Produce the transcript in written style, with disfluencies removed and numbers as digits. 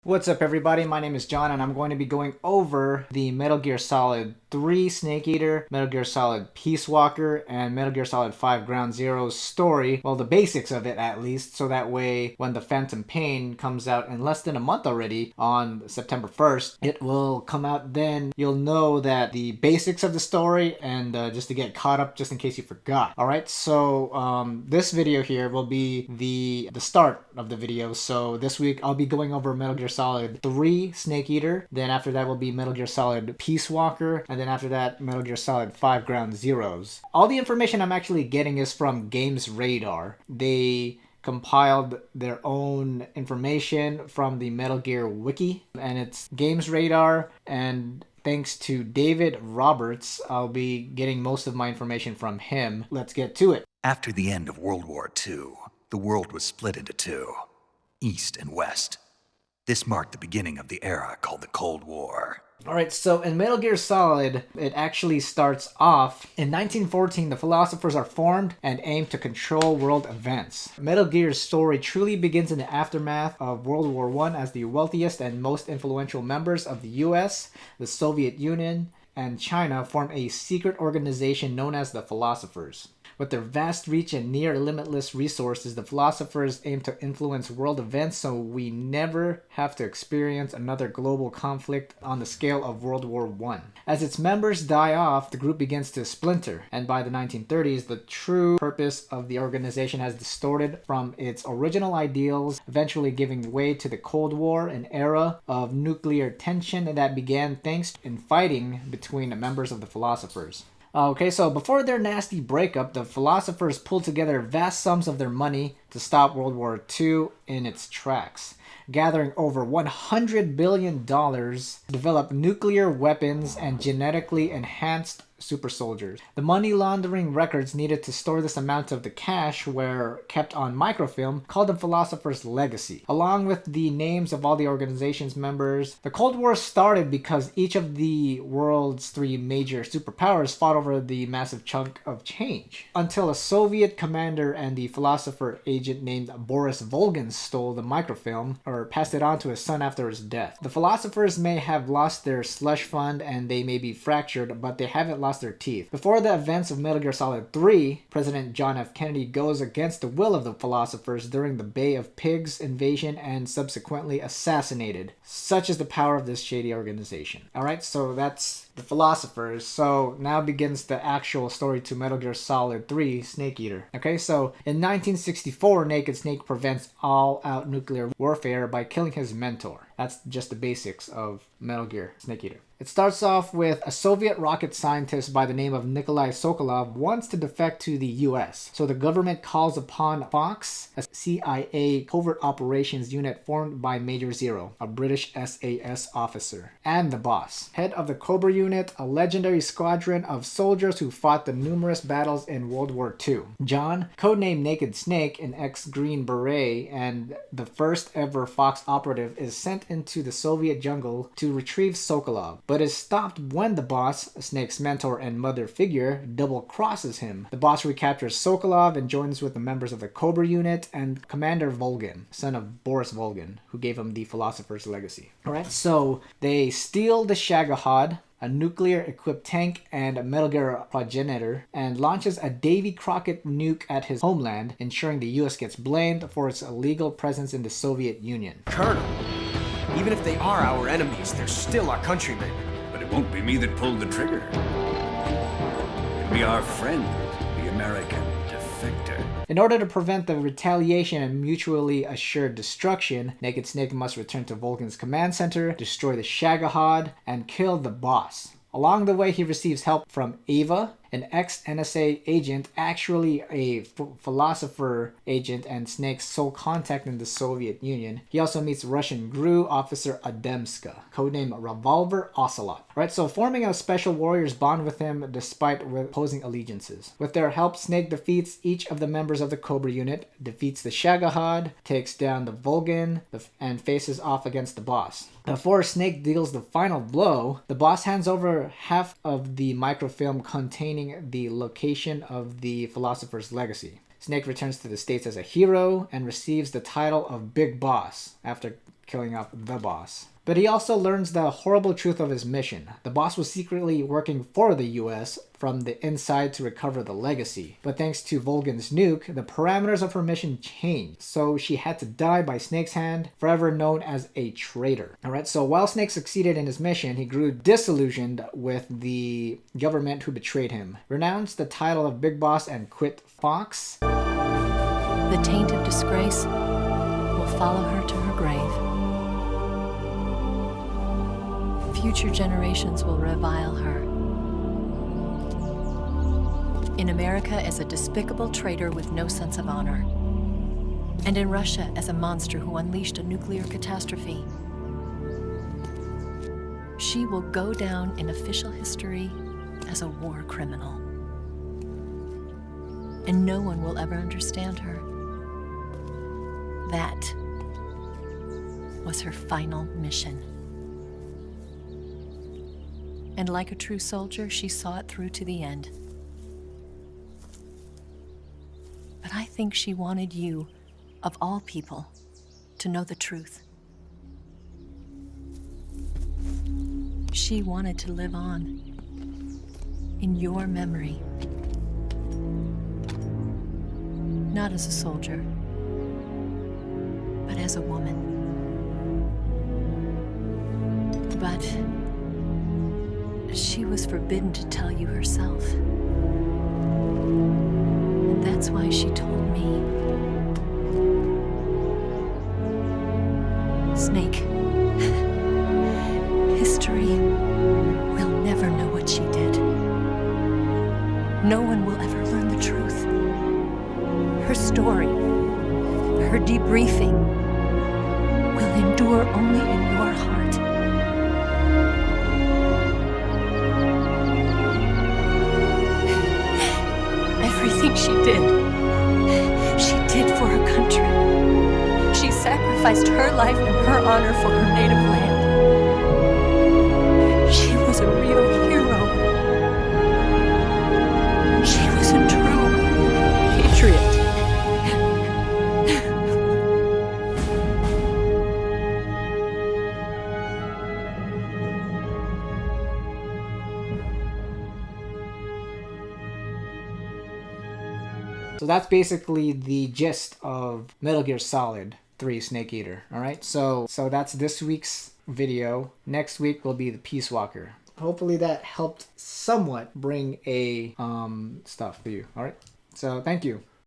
What's up everybody, my name is John and I'm going to be going over the Metal Gear Solid 3 Snake Eater, Metal Gear Solid Peace Walker, and Metal Gear Solid 5 Ground Zero's story, well the basics of it at least, so that way when the Phantom Pain comes out in less than a month already on September 1st, it will come out then. You'll know that the basics of the story and just to get caught up just in case you forgot. Alright, so this video here will be the start of the video. So this week I'll be going over Metal Gear Solid 3 Snake Eater, then after that will be Metal Gear Solid Peace Walker, and then after that Metal Gear Solid 5 Ground Zeroes. All the information I'm actually getting is from Games Radar. They compiled their own information from the Metal Gear Wiki, and it's Games Radar, and thanks to David Roberts, I'll be getting most of my information from him. Let's get to it. After the end of World War II, the world was split into two, East and West. This marked the beginning of the era called the Cold War. Alright, so in Metal Gear Solid, it actually starts off in 1914. The philosophers are formed and aim to control world events. Metal Gear's story truly begins in the aftermath of World War I as the wealthiest and most influential members of the US, the Soviet Union, and China form a secret organization known as the Philosophers. With their vast reach and near limitless resources, the Philosophers aim to influence world events so we never have to experience another global conflict on the scale of World War I. As its members die off, the group begins to splinter, and by the 1930s, the true purpose of the organization has distorted from its original ideals, eventually giving way to the Cold War, an era of nuclear tension that began thanks to fighting between members of the Philosophers. Okay, so before their nasty breakup, the Philosophers pulled together vast sums of their money to stop World War II in its tracks, gathering over $100 billion to develop nuclear weapons and genetically enhanced super soldiers. The money laundering records needed to store this amount of the cash were kept on microfilm, called the Philosopher's Legacy, along with the names of all the organization's members. The Cold War started because each of the world's three major superpowers fought over the massive chunk of change, until a Soviet commander and the philosopher agent named Boris Volgin stole the microfilm, or passed it on to his son after his death. The Philosophers may have lost their slush fund and they may be fractured, but they haven't lost their teeth. Before the events of Metal Gear Solid 3, President John F. Kennedy goes against the will of the Philosophers during the Bay of Pigs invasion and subsequently assassinated. Such is the power of this shady organization. Alright, so that's the Philosophers. So now begins the actual story to Metal Gear Solid 3 Snake Eater. Okay, so in 1964, Naked Snake prevents all-out nuclear warfare by killing his mentor. That's just the basics of Metal Gear Snake Eater. It starts off with a Soviet rocket scientist by the name of Nikolai Sokolov wants to defect to the US. So the government calls upon Fox, a CIA covert operations unit formed by Major Zero, a British SAS officer, and the boss. Head of the Cobra unit, a legendary squadron of soldiers who fought the numerous battles in World War II. John, codenamed Naked Snake, an ex-Green Beret and the first ever Fox operative, is sent into the Soviet jungle to retrieve Sokolov, but is stopped when the boss, Snake's mentor and mother figure, double-crosses him. The boss recaptures Sokolov and joins with the members of the Cobra unit and Commander Volgin, son of Boris Volgin, who gave him the Philosopher's Legacy. Alright, so they steal the Shagohod, a nuclear-equipped tank and a Metal Gear progenitor, and launches a Davy Crockett nuke at his homeland, ensuring the US gets blamed for its illegal presence in the Soviet Union. Colonel, even if they are our enemies, they're still our countrymen. But it won't be me that pulled the trigger. It'll be our friend, the American defector. In order to prevent the retaliation and mutually assured destruction, Naked Snake must return to Volgin's command center, destroy the Shagohod, and kill the boss. Along the way, he receives help from Ava, an ex-NSA agent, actually a philosopher agent and Snake's sole contact in the Soviet Union. He also meets Russian GRU officer Ademska, codename Revolver Ocelot. Right, so forming a special warriors bond with him despite opposing allegiances. With their help, Snake defeats each of the members of the Cobra unit, defeats the Shagohod, takes down the Volgin, and faces off against the boss. Before Snake deals the final blow, the boss hands over half of the microfilm containing the location of the Philosopher's Legacy. Snake returns to the States as a hero and receives the title of Big Boss after killing off the boss. But he also learns the horrible truth of his mission. The boss was secretly working for the US from the inside to recover the legacy. But thanks to Volgan's nuke, the parameters of her mission changed. So she had to die by Snake's hand, forever known as a traitor. Alright, so while Snake succeeded in his mission, he grew disillusioned with the government who betrayed him, renounced the title of Big Boss and quit Fox. The taint of disgrace will follow her to her grave. Future generations will revile her. In America as a despicable traitor with no sense of honor. And in Russia as a monster who unleashed a nuclear catastrophe. She will go down in official history as a war criminal. And no one will ever understand her. That was her final mission. And like a true soldier, she saw it through to the end. But I think she wanted you, of all people, to know the truth. She wanted to live on in your memory. Not as a soldier, but as a woman. But she was forbidden to tell you herself. And that's why she told me. Snake, history will never know what she did. No one will ever learn the truth. Her story, her debriefing, will endure only in your heart. Everything she did for her country. She sacrificed her life and her honor for her native land. She was a real hero. She was a true patriot. So that's basically the gist of Metal Gear Solid 3 Snake Eater. Alright, so that's this week's video. Next week will be the Peace Walker. Hopefully that helped somewhat bring a stuff for you. Alright, so thank you.